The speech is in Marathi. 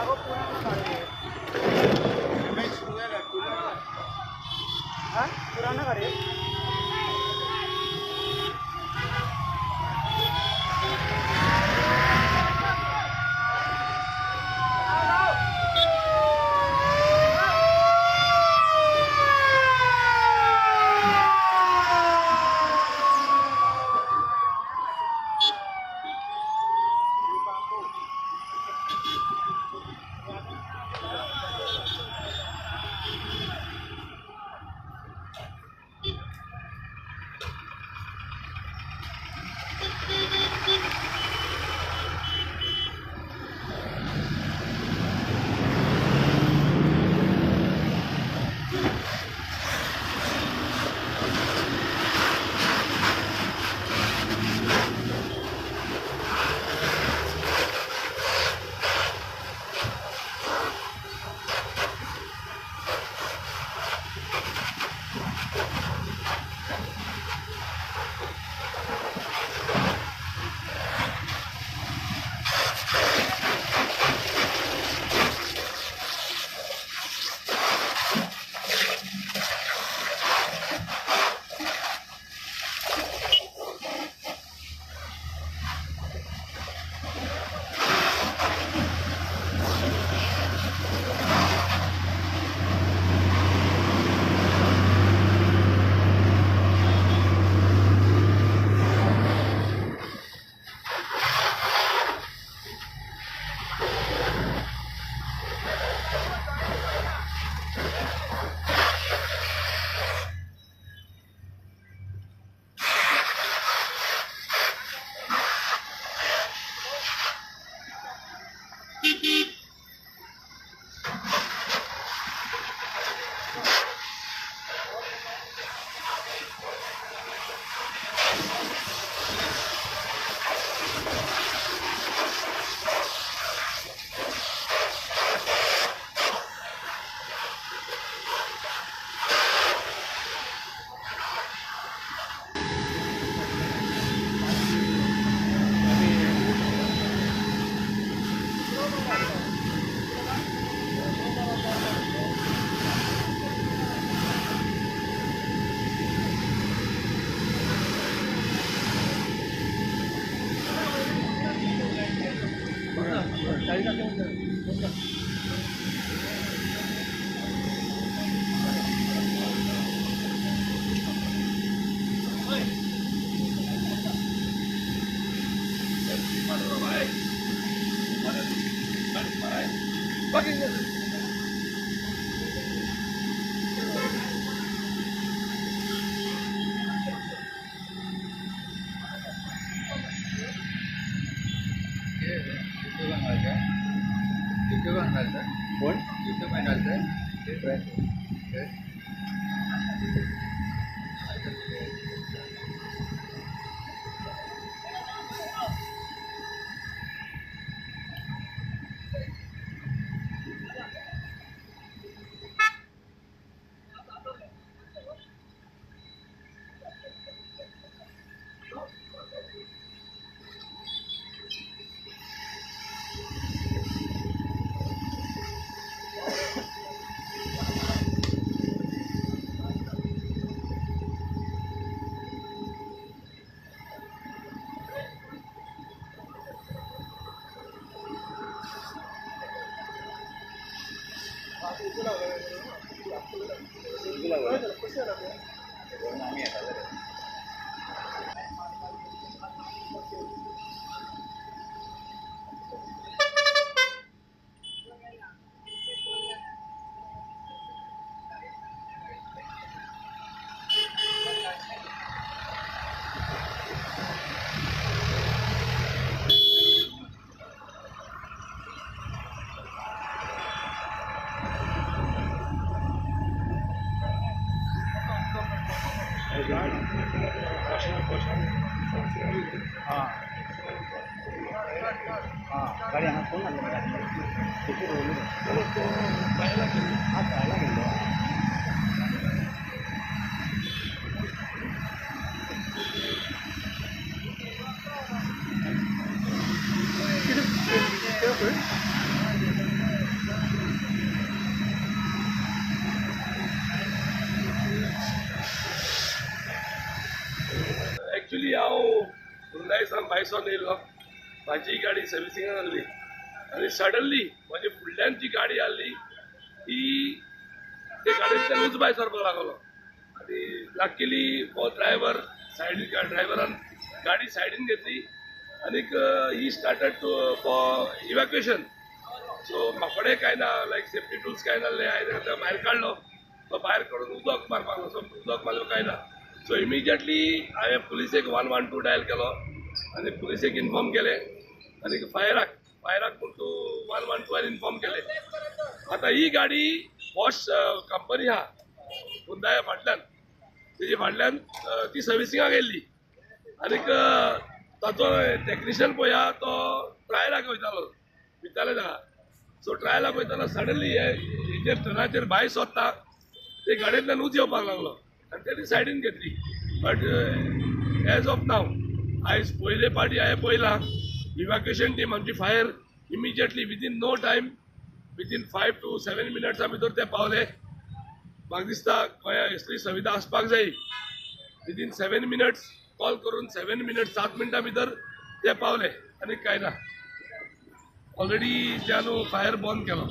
पुराना गाड़ी है। कोण युट्यूब गाड़ी हाँ कौन बायसोन येयलो म्हाजी गाडी सर्विसिंगाक आहली आनी सडनली म्हाजी फुडल्यान जी गाडी आहली ती ते गाडयेंतल्यान उच भायर सरपाक लागलो आनी लकीली हो ड्रायव्हर ड्रायव्हरान गाडी सायडीन घेतली आनीक ही started to for evacuation so म्हाकोडे काय ना लायक सेफ्टी टूल्स काय नासले हांवें ताका भायर काडलो तो भायर काडून उदक मारपाक लागलो सो उदक मारलो काय ना सो इमिजिएटली हांवें पुलिसेक 112 डायल केलो आनी पुलिसेक इन्फॉर्म केलें आनी फायराक म्हूण तूं 112 इन्फॉर्म केलें आतां ही गाडी वॉश कंपनी आहा हुंदाया फाटल्यान तेजी फाटल्यान ती सर्विसिंगाक येयल्ली आनीक ताचो टॅक्निशियन पळय आहा तो ट्रायलाक वयतालो विचारलें ताका सो ट्रायलाक वयताना सडनली हेजेर टर्नाचेर भायर सोदता ते गाडयेंतल्यान उंच येवपाक लागलो आनी तेणी सायडीन घेतली बट एज ऑफ नाव आयज पयले पाटी हांवें पळयलां इवॅक्युएशन टीम आमची fire immediately within no time within 5 to 7 मिनट्सां भितर ते पावले म्हाका दिसता गोंयांत असली सुविधा आसपाक जाय विदीन 7 मिनट्स कॉल करून 7 मिनट्स 7 मिनटां भितर ते पावले आनी काय ना ऑलरेडी त्या न्हू फायर बंद केलो